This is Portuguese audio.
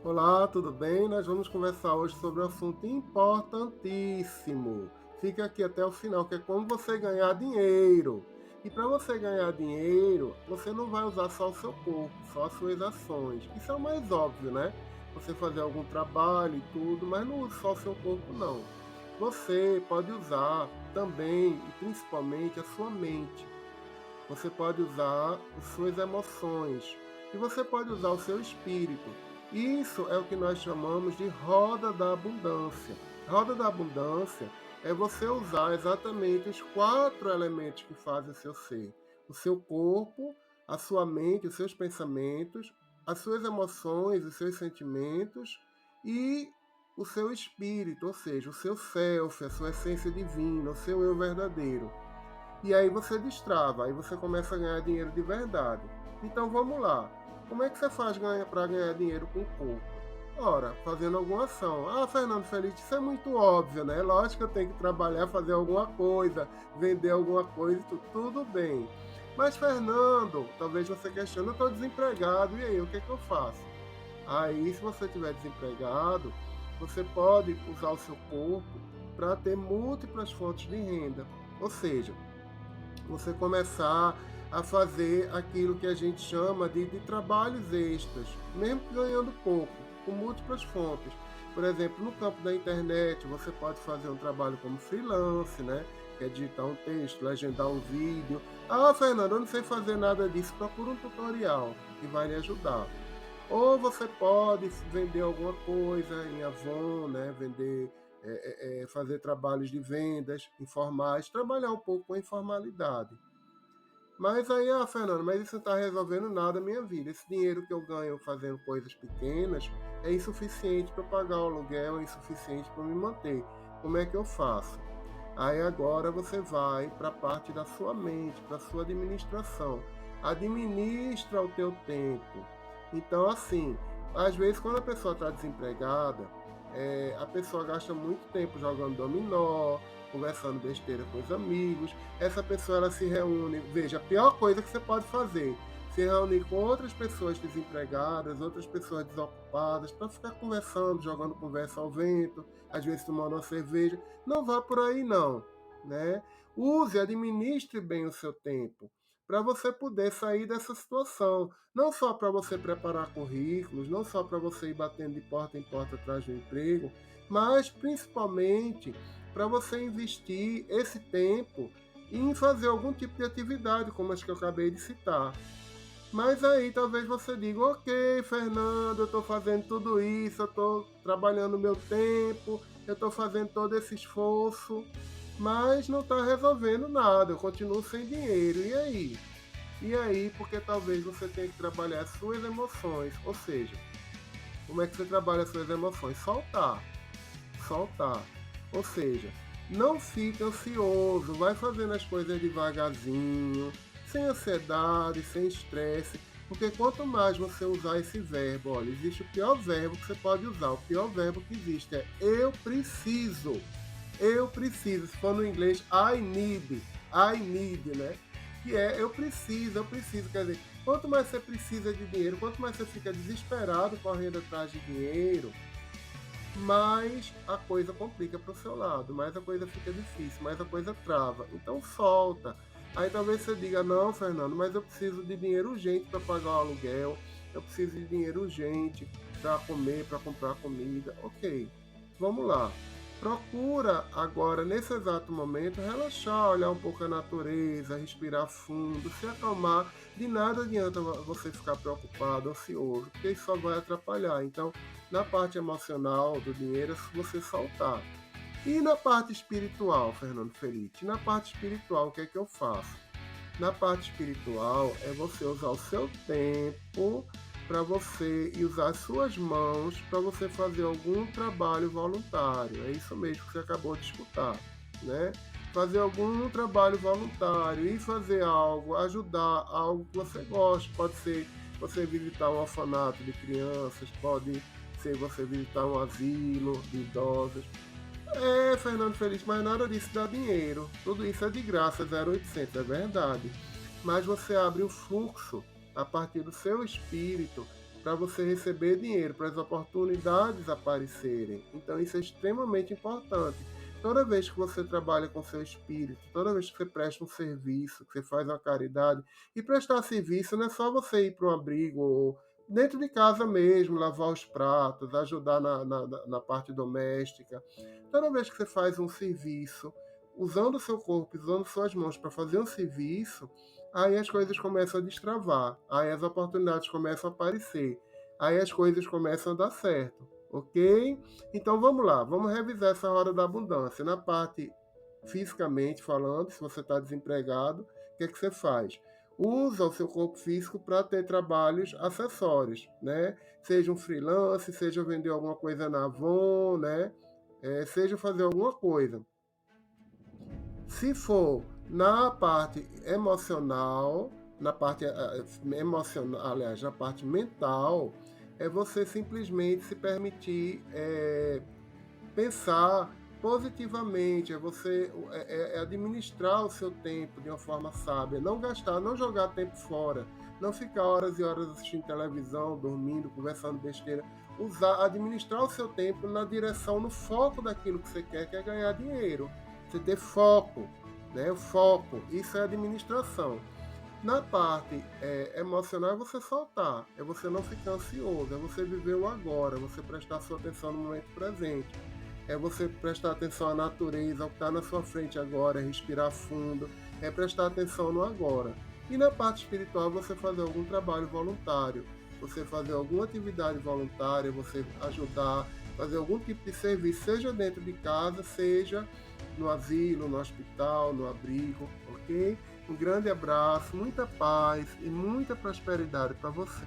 Olá, tudo bem? Nós vamos conversar hoje sobre um assunto importantíssimo. Fica aqui até o final, que é como você ganhar dinheiro. E para você ganhar dinheiro, você não vai usar só o seu corpo, só as suas ações. Isso é o mais óbvio, né? Você fazer algum trabalho e tudo, mas não use só o seu corpo, não. Você pode usar também e principalmente a sua mente. Você pode usar as suas emoções e você pode usar o seu espírito. Isso é o que nós chamamos de roda da abundância. Roda da abundância é você usar exatamente os quatro elementos que fazem o seu ser: o seu corpo, a sua mente, os seus pensamentos, as suas emoções, os seus sentimentos e o seu espírito, ou seja, o seu self, a sua essência divina, o seu eu verdadeiro. E aí você destrava, aí você começa a ganhar dinheiro de verdade. Então vamos lá. Como é que você faz para ganhar dinheiro com o corpo? Ora, fazendo alguma ação. Ah, Fernando Feliz, isso é muito óbvio, né? Lógico que eu tenho que trabalhar, fazer alguma coisa, vender alguma coisa, tudo bem. Mas, Fernando, talvez você questione, eu estou desempregado, e aí, o que é que eu faço? Aí, se você estiver desempregado, você pode usar o seu corpo para ter múltiplas fontes de renda. Ou seja, você começar a fazer aquilo que a gente chama de trabalhos extras, mesmo ganhando pouco, com múltiplas fontes. Por exemplo, no campo da internet, você pode fazer um trabalho como freelance, né? Que é digitar um texto, legendar um vídeo. Ah, Fernando, eu não sei fazer nada disso. Procura um tutorial que vai lhe ajudar. Ou você pode vender alguma coisa em Avon, né? Vender, fazer trabalhos de vendas informais, trabalhar um pouco com a informalidade. Mas aí, Fernando, mas isso não está resolvendo nada a minha vida. Esse dinheiro que eu ganho fazendo coisas pequenas é insuficiente para pagar o aluguel, é insuficiente para me manter. Como é que eu faço? Aí agora você vai para a parte da sua mente, para a sua administração. Administra o teu tempo. Então, assim, às vezes quando a pessoa está desempregada, a pessoa gasta muito tempo jogando dominó, conversando besteira com os amigos. Essa pessoa ela se reúne. Veja, a pior coisa que você pode fazer, se reunir com outras pessoas desempregadas, outras pessoas desocupadas, para ficar conversando, jogando conversa ao vento, às vezes tomando uma cerveja. Não vá por aí não, né? Use, administre bem o seu tempo para você poder sair dessa situação. Não só para você preparar currículos, não só para você ir batendo de porta em porta atrás do emprego, mas principalmente para você investir esse tempo em fazer algum tipo de atividade, como as que eu acabei de citar. Mas aí talvez você diga, ok, Fernando, eu estou fazendo tudo isso, eu estou trabalhando o meu tempo, eu estou fazendo todo esse esforço, mas não está resolvendo nada, eu continuo sem dinheiro. E aí? E aí, porque talvez você tenha que trabalhar as suas emoções. Ou seja, como é que você trabalha as suas emoções? Soltar. Soltar. Ou seja, não fique ansioso, vai fazendo as coisas devagarzinho, sem ansiedade, sem estresse, porque quanto mais você usar esse verbo, olha, existe o pior verbo que você pode usar, o pior verbo que existe é eu preciso. Eu preciso, se for no inglês, I need, né? Que é eu preciso, quer dizer, quanto mais você precisa de dinheiro, quanto mais você fica desesperado correndo atrás de dinheiro, mais a coisa complica para o seu lado, mais a coisa fica difícil, mais a coisa trava. Então solta. Aí talvez você diga, não, Fernando, mas eu preciso de dinheiro urgente para pagar o aluguel, eu preciso de dinheiro urgente para comer, para comprar comida. Ok, vamos lá. Procura agora, nesse exato momento, relaxar, olhar um pouco a natureza, respirar fundo, se acalmar. De nada adianta você ficar preocupado, ansioso, porque isso só vai atrapalhar. Então, na parte emocional do dinheiro, é você soltar. E na parte espiritual, Fernando Felipe? Na parte espiritual, o que é que eu faço? Na parte espiritual, é você usar o seu tempo para você e usar as suas mãos para você fazer algum trabalho voluntário. É isso mesmo que você acabou de escutar, né? Fazer algum trabalho voluntário e fazer algo, ajudar algo que você gosta. Pode ser você visitar um orfanato de crianças, pode ser você visitar um asilo de idosos. Fernando Feliz, mas nada disso dá dinheiro. Tudo isso é de graça, 0800, é verdade. Mas você abre o fluxo a partir do seu espírito para você receber dinheiro, para as oportunidades aparecerem. Então isso é extremamente importante. Toda vez que você trabalha com seu espírito, toda vez que você presta um serviço, que você faz uma caridade, e prestar serviço não é só você ir para um abrigo ou dentro de casa mesmo, lavar os pratos, ajudar na parte doméstica. Toda vez que você faz um serviço, usando o seu corpo, usando suas mãos para fazer um serviço, aí as coisas começam a destravar, aí as oportunidades começam a aparecer, aí as coisas começam a dar certo, ok? Então vamos lá, vamos revisar essa hora da abundância. Na parte fisicamente falando, se você está desempregado, o que é que você faz? Usa o seu corpo físico para ter trabalhos acessórios, né? Seja um freelance, seja vender alguma coisa na Avon, né? Seja fazer alguma coisa. Se for na parte emocional, aliás, na parte mental, é você simplesmente se permitir pensar positivamente, é administrar o seu tempo de uma forma sábia, não gastar, não jogar tempo fora, não ficar horas e horas assistindo televisão, dormindo, conversando besteira, administrar o seu tempo na direção, no foco daquilo que você quer, que é ganhar dinheiro. Você ter foco, né? O foco, isso é administração. Na parte emocional é você soltar, é você não ficar ansioso, é você viver o agora, é você prestar sua atenção no momento presente, é você prestar atenção à natureza, ao que está na sua frente agora, é respirar fundo, é prestar atenção no agora. E na parte espiritual você fazer algum trabalho voluntário, você fazer alguma atividade voluntária, você ajudar, fazer algum tipo de serviço, seja dentro de casa, seja no asilo, no hospital, no abrigo, ok? Um grande abraço, muita paz e muita prosperidade para você.